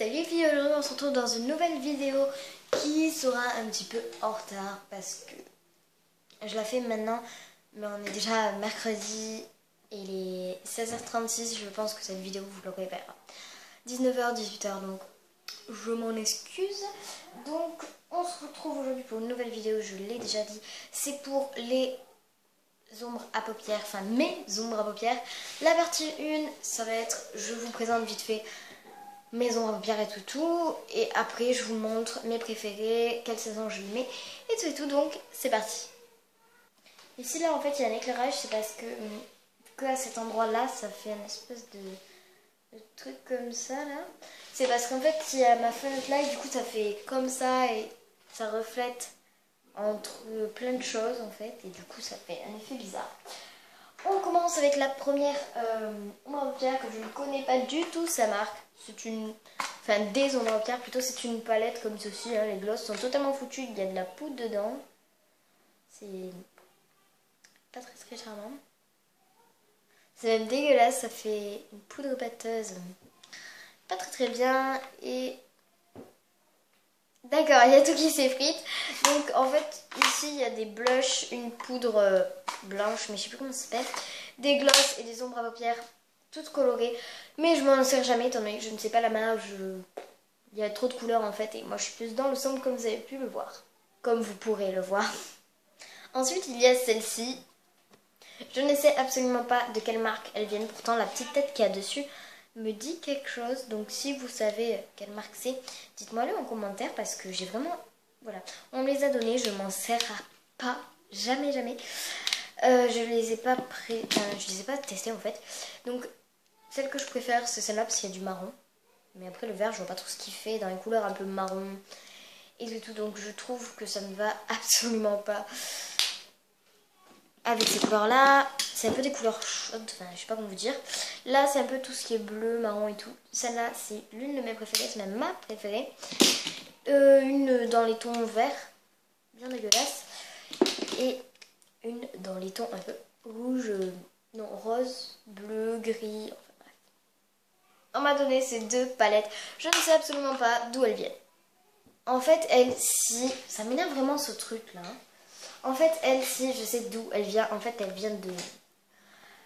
Salut filles, aujourd'hui on se retrouve dans une nouvelle vidéo qui sera un petit peu en retard parce que je la fais maintenant, mais on est déjà mercredi et il est 16h36, je pense que cette vidéo vous l'aurez vers 19h, 18h, donc je m'en excuse. Donc on se retrouve aujourd'hui pour une nouvelle vidéo, je l'ai déjà dit, c'est pour les ombres à paupières, enfin mes ombres à paupières. La partie 1, ça va être, je vous présente vite fait mes ombres à paupières et tout, et après je vous montre mes préférés, quelle saison je les mets, et tout, donc c'est parti. Ici là en fait il y a un éclairage, c'est parce que à cet endroit là ça fait une espèce de truc comme ça là. C'est parce qu'en fait il y a ma fenêtre là et du coup ça fait comme ça et ça reflète entre plein de choses en fait, et du coup ça fait un effet bizarre. On commence avec la première ombre à paupières que je ne connais pas du tout sa marque. C'est une... Enfin des ombres à paupières plutôt, c'est une palette comme ceci. Hein. Les glosses sont totalement foutus, il y a de la poudre dedans. C'est pas très charmant. C'est même dégueulasse, ça fait une poudre pâteuse. Pas très bien et... D'accord, il y a tout qui s'effrite. Donc en fait, ici il y a des blushs, une poudre blanche, mais je sais plus comment ça s'appelle, des glosses et des ombres à paupières toutes colorées. Mais je m'en sers jamais étant donné que je ne sais pas la marque. Il y a trop de couleurs en fait et moi je suis plus dans le sombre comme vous avez pu le voir. Comme vous pourrez le voir. Ensuite il y a celle-ci. Je ne sais absolument pas de quelle marque elles viennent. Pourtant la petite tête qu'il y a dessus me dit quelque chose, donc si vous savez quelle marque c'est, dites-moi le en commentaire parce que j'ai vraiment, voilà, on me les a donnés, je m'en sers pas, jamais, je les ai pas je les ai pas testés en fait, donc celle que je préfère c'est celle-là parce qu'il y a du marron, mais après le vert je vois pas trop ce qu'il fait dans les couleurs un peu marron et tout, donc je trouve que ça ne va absolument pas avec ces couleurs là. C'est un peu des couleurs chaudes, enfin je sais pas comment vous dire. Là c'est un peu tout ce qui est bleu, marron et tout. Celle-là c'est l'une de mes préférées, c'est même ma préférée. Une dans les tons verts, bien dégueulasse. Et une dans les tons un peu rouge, non rose, bleu, gris, enfin bref. On m'a donné ces deux palettes, je ne sais absolument pas d'où elles viennent. En fait elle-ci, ça m'énerve vraiment ce truc là. En fait, elle-ci, je sais d'où elle vient. En fait, elle vient de...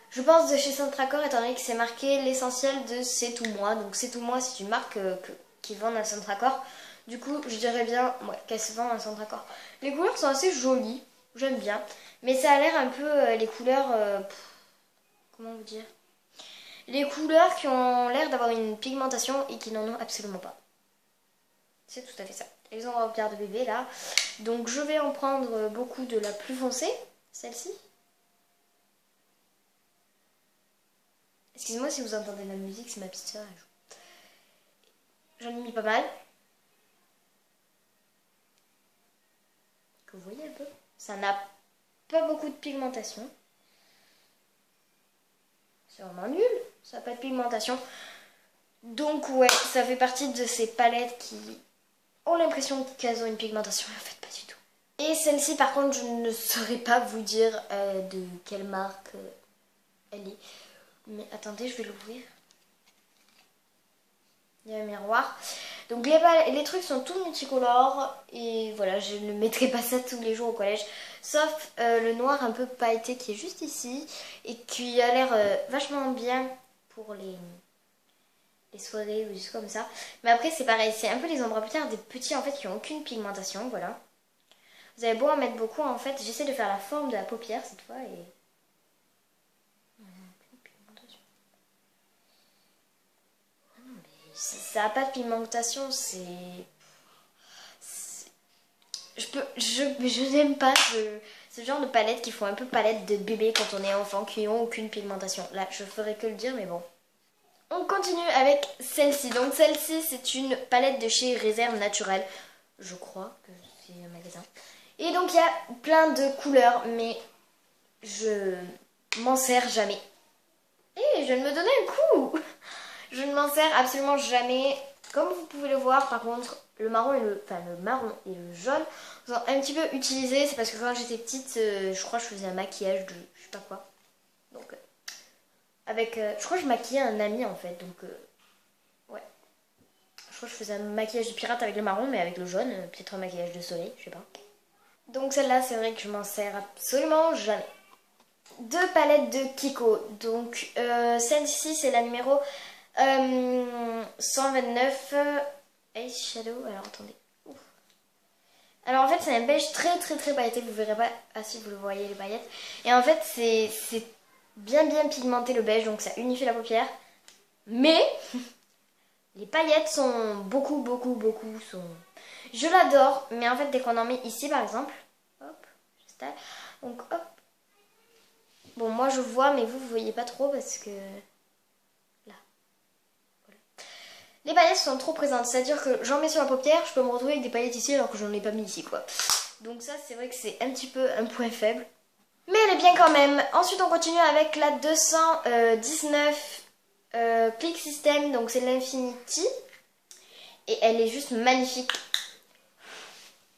Je pense de chez Centracor, étant donné que c'est marqué l'essentiel de C'est tout moi. Donc C'est tout moi, c'est une marque qui vend à Centracor. Du coup, je dirais bien ouais, qu'elle se vend à Centracor. Les couleurs sont assez jolies, j'aime bien. Mais ça a l'air un peu les couleurs... comment vous dire? Les couleurs qui ont l'air d'avoir une pigmentation et qui n'en ont absolument pas. C'est tout à fait ça. Les ombres à paupières de bébé là. Donc je vais en prendre beaucoup de la plus foncée, celle-ci. Excusez-moi si vous entendez la musique, c'est ma petite soeur. J'en ai mis pas mal. Que vous voyez un peu. Ça n'a pas beaucoup de pigmentation. C'est vraiment nul. Ça n'a pas de pigmentation. Donc ouais, ça fait partie de ces palettes qui ont l'impression qu'elles ont une pigmentation. En fait, pas du tout. Et celle-ci, par contre, je ne saurais pas vous dire de quelle marque elle est. Mais attendez, je vais l'ouvrir. Il y a un miroir. Donc les trucs sont tout multicolores. Et voilà, je ne mettrai pas ça tous les jours au collège. Sauf le noir un peu pailleté qui est juste ici. Et qui a l'air vachement bien pour les soirées ou juste comme ça. Mais après c'est pareil, c'est un peu les ombres à paupières des petits en fait qui n'ont aucune pigmentation. Voilà. Vous avez beau en mettre beaucoup, en fait, j'essaie de faire la forme de la paupière cette fois et... Ça n'a pas de pigmentation, c'est... Je n'aime pas ce genre de palettes qui font un peu palette de bébé quand on est enfant, qui n'ont aucune pigmentation. Là, je ferai que le dire, mais bon. On continue avec celle-ci. Donc celle-ci, c'est une palette de chez Réserve Naturelle. Je crois que c'est un magasin. Et donc il y a plein de couleurs, mais je m'en sers jamais. Et je viens de me donner un coup. Je ne m'en sers absolument jamais. Comme vous pouvez le voir, par contre, le marron et le marron et le jaune sont un petit peu utilisés. C'est parce que quand j'étais petite, je crois que je faisais un maquillage de je sais pas quoi. Donc je crois que je maquillais un ami en fait. Donc ouais. Je Je crois que je faisais un maquillage de pirate avec le marron, mais avec le jaune, peut-être un maquillage de soleil, je sais pas. Donc celle-là, c'est vrai que je m'en sers absolument jamais. Deux palettes de Kiko. Donc celle-ci, c'est la numéro 129 Eyeshadow. Alors attendez. Ouf. Alors en fait, c'est un beige très pailleté. Vous verrez pas. Ah si, vous le voyez les paillettes. Et en fait, c'est bien pigmenté le beige, donc ça unifie la paupière. Mais les paillettes sont beaucoup sont... Je l'adore, mais en fait, dès qu'on en met ici, par exemple, hop, j'installe. Donc hop. Bon, moi je vois, mais vous voyez pas trop parce que... Là. Voilà. Les paillettes sont trop présentes, c'est-à-dire que j'en mets sur la paupière, je peux me retrouver avec des paillettes ici alors que j'en ai pas mis ici, quoi. Donc ça, c'est vrai que c'est un petit peu un point faible. Mais elle est bien quand même. Ensuite, on continue avec la 219 Click System, donc c'est l'Infinity. Et elle est juste magnifique.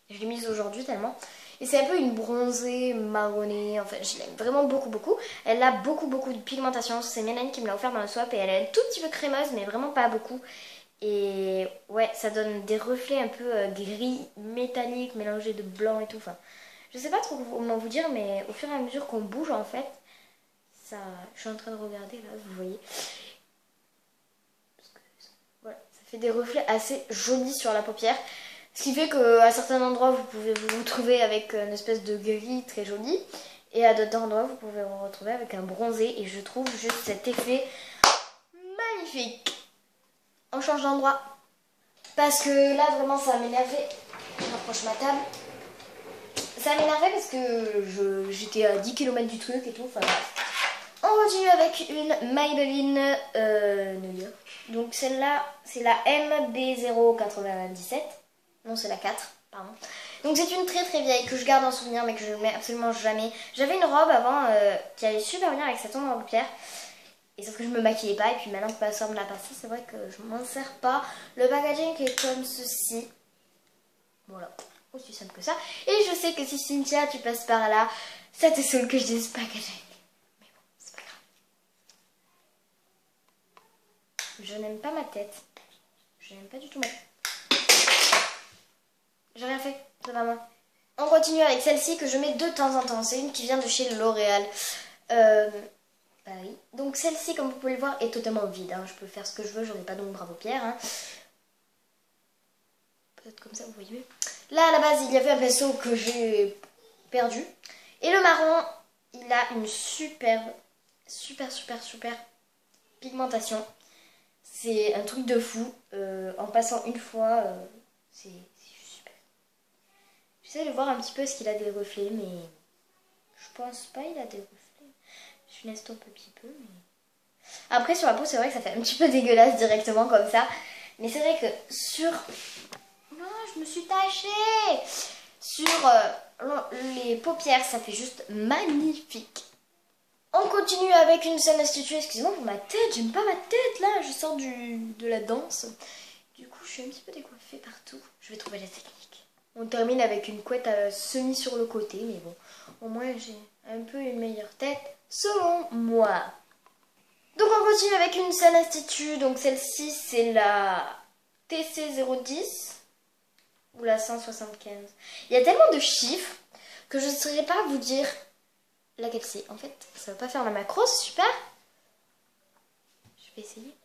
Je l'ai mise aujourd'hui tellement. Et c'est un peu une bronzée marronnée. Enfin, je l'aime vraiment beaucoup. Elle a beaucoup de pigmentation. C'est Mélanie qui me l'a offert dans le swap. Et elle est un tout petit peu crémeuse, mais vraiment pas beaucoup. Et ouais, ça donne des reflets un peu gris, métalliques, mélangés de blanc et tout. Enfin, je sais pas trop comment vous dire, mais au fur et à mesure qu'on bouge, en fait, ça... Je suis en train de regarder, là, vous voyez. Voilà, ça fait des reflets assez jolis sur la paupière. Ce qui fait qu'à certains endroits, vous pouvez vous retrouver avec une espèce de gris très joli. Et à d'autres endroits, vous pouvez vous retrouver avec un bronzé. Et je trouve juste cet effet magnifique. On change d'endroit. Parce que là, vraiment, ça m'énervait. Je rapproche ma table. Ça m'énervait parce que j'étais à 10 km du truc et tout. Enfin, on continue avec une Maybelline New York. Donc celle-là, c'est la MB097. Non, c'est la 4, pardon. Donc c'est une très vieille que je garde en souvenir mais que je ne mets absolument jamais. J'avais une robe avant qui allait super bien avec cette ombre en paupières. Et sauf que je me maquillais pas et puis maintenant que ma soeur me l'a passé, c'est vrai que je m'en sers pas. Le packaging est comme ceci. Voilà, aussi simple que ça. Et je sais que si Cynthia tu passes par là, ça te saoule que je dise packaging. Mais bon, c'est pas grave. Je n'aime pas ma tête. Je n'aime pas du tout ma tête. J'ai rien fait, ça va moi. On continue avec celle-ci que je mets de temps en temps. C'est une qui vient de chez L'Oréal. Bah oui. Donc celle-ci, comme vous pouvez le voir, est totalement vide. Hein. Je peux faire ce que je veux, j'en ai pas d'ombre à paupières. Hein. Peut-être comme ça, vous voyez mieux. Là, à la base, il y avait un pinceau que j'ai perdu. Et le marron, il a une super pigmentation. C'est un truc de fou. En passant une fois, c'est super. J'essaie de voir un petit peu ce qu'il a des reflets, mais je pense pas il a des reflets. Je l'estompe un petit peu, mais... Après, sur la peau, c'est vrai que ça fait un petit peu dégueulasse directement comme ça. Mais c'est vrai que sur... Non, je me suis tachée. Sur les paupières, ça fait juste magnifique. On continue avec une scène instituée. Excusez-moi pour ma tête, j'aime pas ma tête là. Je sors de la danse. Du coup, je suis un petit peu décoiffée partout. Je vais trouver la technique. On termine avec une couette semi sur le côté, mais bon, au moins j'ai un peu une meilleure tête, selon moi. Donc on continue avec une scène institut. Donc celle-ci, c'est la TC010 ou la 175. Il y a tellement de chiffres que je ne saurais pas vous dire laquelle c'est. En fait, ça va pas faire la macro, c'est super. Je vais essayer.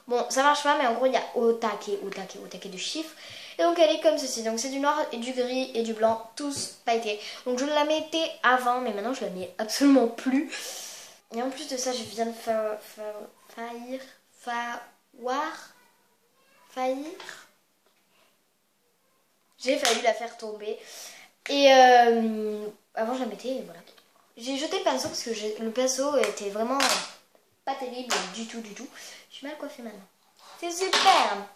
Bon, ça marche pas, mais en gros, il y a au taquet de chiffres. Et donc, elle est comme ceci. Donc, c'est du noir et du gris et du blanc, tous pailletés. Donc, je la mettais avant, mais maintenant, je la mets absolument plus. Et en plus de ça, je viens de faillir. J'ai failli la faire tomber. Et avant, je la mettais, et voilà. J'ai jeté le pinceau parce que le pinceau était vraiment pas terrible du tout. Je suis mal coiffée maintenant. C'est super.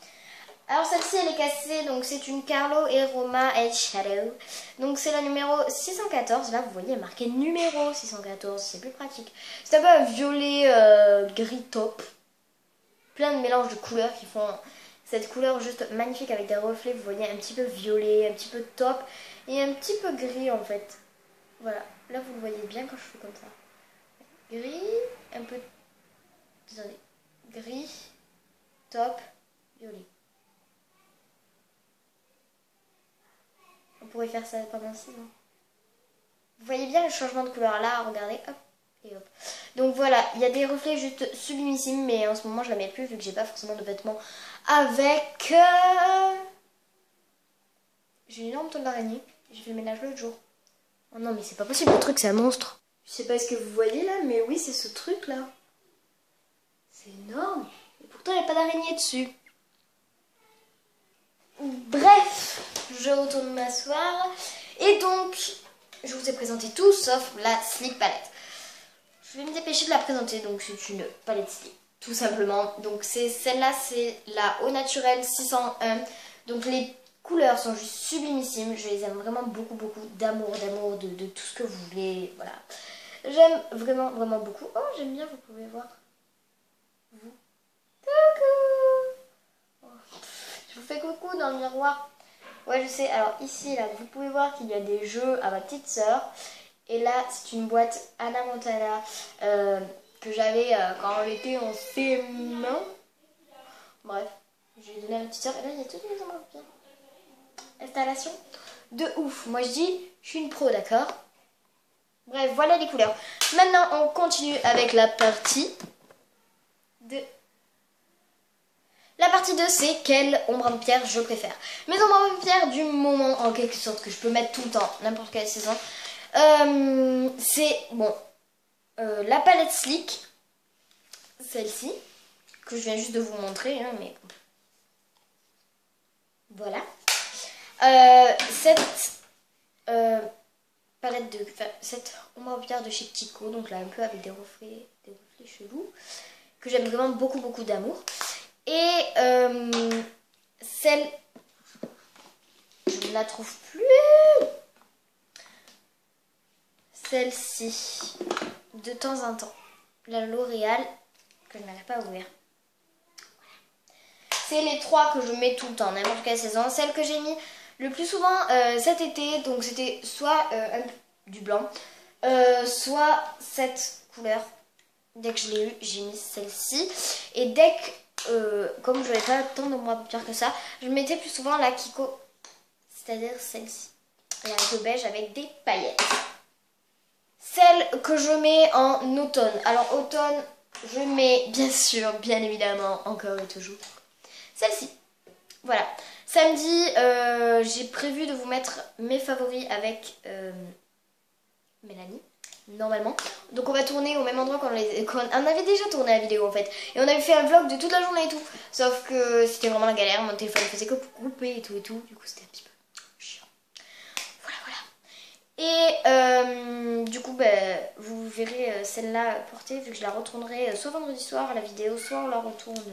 Alors celle-ci elle est cassée, donc c'est une Carlo et Roma Eyeshadow. Donc c'est la numéro 614, là vous voyez il y a marqué numéro 614, c'est plus pratique. C'est un peu un violet gris taupe. Plein de mélanges de couleurs qui font cette couleur juste magnifique avec des reflets, vous voyez un petit peu violet, un petit peu taupe et un petit peu gris en fait. Voilà, là vous le voyez bien quand je fais comme ça. Gris, un peu... Désolé. Gris, top, violet. On pourrait faire ça pendant 6 ans. Vous voyez bien le changement de couleur là, regardez, hop, et hop. Donc voilà, il y a des reflets juste sublimissimes, mais en ce moment je la mets plus vu que j'ai pas forcément de vêtements avec... J'ai une énorme toile d'araignée, j'ai fait le ménage l'autre jour. Oh non mais c'est pas possible, le truc c'est un monstre. Je sais pas ce que vous voyez là, mais oui c'est ce truc là. C'est énorme, et pourtant il n'y a pas d'araignée dessus. Bref, je retourne m'asseoir, et donc... Je vous ai présenté tout sauf la Sleek palette. Je vais me dépêcher de la présenter. Donc c'est une palette Sleek, tout simplement. Donc c'est celle-là, c'est la Au Naturel 601. Donc les couleurs sont juste sublimissimes. Je les aime vraiment beaucoup, beaucoup d'amour, de tout ce que vous voulez. Voilà. J'aime vraiment, vraiment beaucoup. Oh, j'aime bien, vous pouvez voir. Vous. Coucou. Oh, je vous fais coucou dans le miroir. Ouais, je sais. Alors ici, là, vous pouvez voir qu'il y a des jeux à ma petite sœur. Et là, c'est une boîte Hannah Montana que j'avais quand on était en CM1. Bref, j'ai donné à ma petite sœur. Et là, il y a toutes les emojis. Installation de ouf. Moi, je dis, je suis une pro, d'accord? Bref, voilà les couleurs. Maintenant, on continue avec la partie 2. La partie 2, c'est quelle ombre à paupières je préfère. Mes ombres à paupières du moment, en quelque sorte, que je peux mettre tout le temps, n'importe quelle saison. C'est, bon, la palette Sleek, celle-ci, que je viens juste de vous montrer, hein, mais voilà. Cette palette de, cette ombre à paupières de chez Kiko, donc là un peu avec des reflets chelous, que j'aime vraiment beaucoup, beaucoup d'amour. Et celle, je ne la trouve plus, celle-ci, de temps en temps, la L'Oréal, que je n'arrive pas à ouvrir. C'est les 3 que je mets tout le temps, n'importe quelle saison. Celle que j'ai mis le plus souvent cet été, donc c'était soit du blanc, soit cette couleur. Dès que je l'ai eu, j'ai mis celle-ci. Et dès que comme je n'avais pas tant d'ombre à paupières que ça, je mettais plus souvent la Kiko, c'est-à-dire celle-ci. Elle est un peu beige avec des paillettes. Celle que je mets en automne. Alors automne, je mets bien sûr, bien évidemment, encore et toujours, celle-ci. Voilà. Samedi, j'ai prévu de vous mettre mes favoris avec Mélanie. Normalement. Donc on va tourner au même endroit qu'on avait déjà tourné la vidéo en fait. Et on avait fait un vlog de toute la journée et tout. Sauf que c'était vraiment la galère. Mon téléphone faisait que couper et tout. Du coup c'était un petit peu chiant. Voilà, voilà. Et du coup vous verrez celle-là portée vu que je la retournerai soit vendredi soir la vidéo, soit on la retourne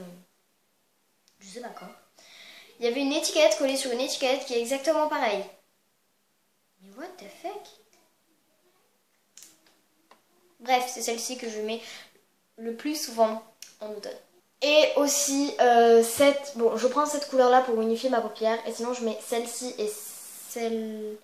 je sais pas quand. Il y avait une étiquette collée sur une étiquette qui est exactement pareille. Mais what the fuck? Bref, c'est celle-ci que je mets le plus souvent en automne. Et aussi, bon, je prends cette couleur-là pour unifier ma paupière. Et sinon, je mets celle-ci et celle-ci.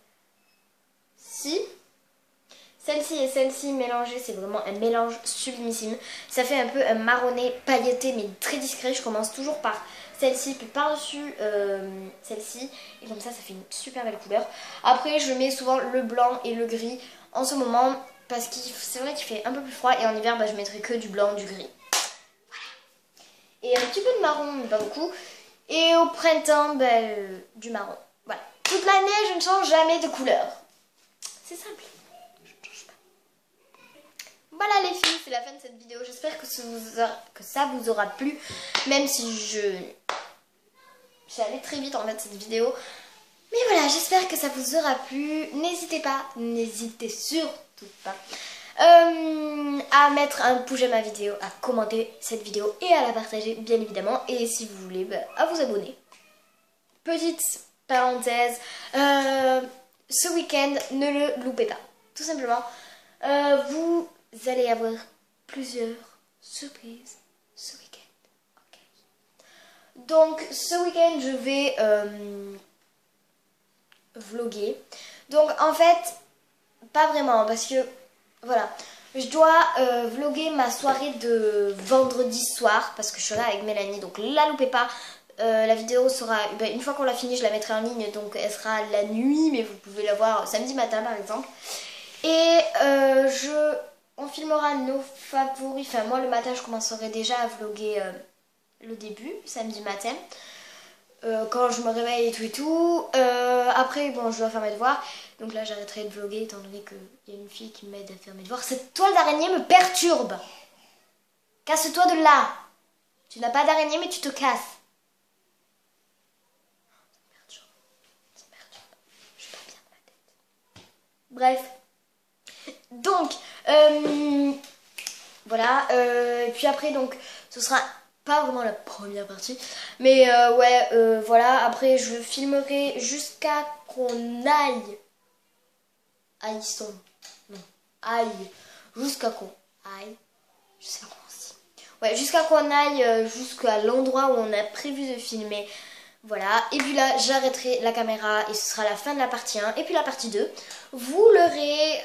Celle-ci et celle-ci mélangées, c'est vraiment un mélange sublimissime. Ça fait un peu un marronné pailleté, mais très discret. Je commence toujours par celle-ci, puis par-dessus celle-ci. Et comme ça fait une super belle couleur. Après, je mets souvent le blanc et le gris en ce moment. Parce que c'est vrai qu'il fait un peu plus froid et en hiver je mettrai que du blanc, du gris. Voilà. Et un petit peu de marron, mais pas beaucoup. Et au printemps, du marron. Voilà. Toute l'année, je ne change jamais de couleur. C'est simple. Je ne change pas. Voilà les filles, c'est la fin de cette vidéo. J'espère que ça vous aura plu. Même si j'ai allé très vite en fait cette vidéo. Mais voilà, j'espère que ça vous aura plu. N'hésitez pas, n'hésitez surtout pas à mettre un pouce à ma vidéo, à commenter cette vidéo et à la partager bien évidemment. Et si vous voulez, à vous abonner. Petite parenthèse, ce week-end, ne le loupez pas. Tout simplement, vous allez avoir plusieurs surprises ce week-end. Okay. Donc ce week-end, je vais vlogger. Donc en fait, pas vraiment parce que voilà, Je dois vlogger ma soirée de vendredi soir parce que je serai avec Mélanie, donc la loupez pas. La vidéo sera, une fois qu'on l'a fini, je la mettrai en ligne, donc elle sera la nuit, mais vous pouvez la voir samedi matin par exemple. Et on filmera nos favoris, enfin moi le matin je commencerai déjà à vlogger le début, samedi matin. Quand je me réveille et tout et tout. Après, bon, je dois faire mes devoirs. Donc là, j'arrêterai de vlogger étant donné qu'il y a une fille qui m'aide à faire mes devoirs. Cette toile d'araignée me perturbe. Casse-toi de là. Tu n'as pas d'araignée, mais tu te casses. Ça me perturbe. Je suis pas bien dans ma tête. Bref. Donc, voilà. Et puis après, donc, ce sera... pas vraiment la première partie, mais ouais, voilà, après je filmerai jusqu'à qu'on aille à Iston, non, aille, jusqu'à qu'on aille, je sais pas comment on dit, ouais, jusqu'à qu'on aille jusqu'à l'endroit où on a prévu de filmer, voilà, et puis là j'arrêterai la caméra et ce sera la fin de la partie 1, et puis la partie 2, vous l'aurez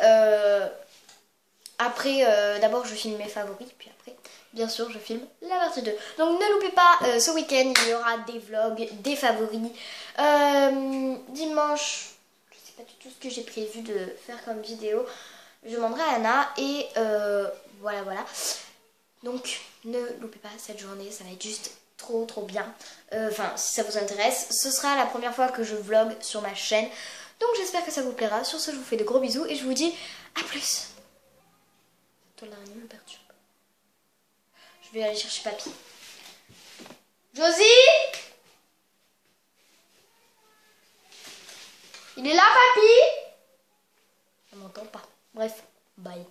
après, d'abord je filme mes favoris, puis après, bien sûr, je filme la partie 2. Donc ne loupez pas, ce week-end, il y aura des vlogs, des favoris. Dimanche, je sais pas du tout ce que j'ai prévu de faire comme vidéo. Je demanderai à Anna et voilà, voilà. Donc ne loupez pas cette journée, ça va être juste trop bien. Enfin, si ça vous intéresse, ce sera la première fois que je vlog sur ma chaîne. Donc j'espère que ça vous plaira. Sur ce, je vous fais de gros bisous et je vous dis à plus. Toi l'araignée me perturbe. Je vais aller chercher papy. Josie! Il est là, papy? Elle m'entend pas. Bref, bye.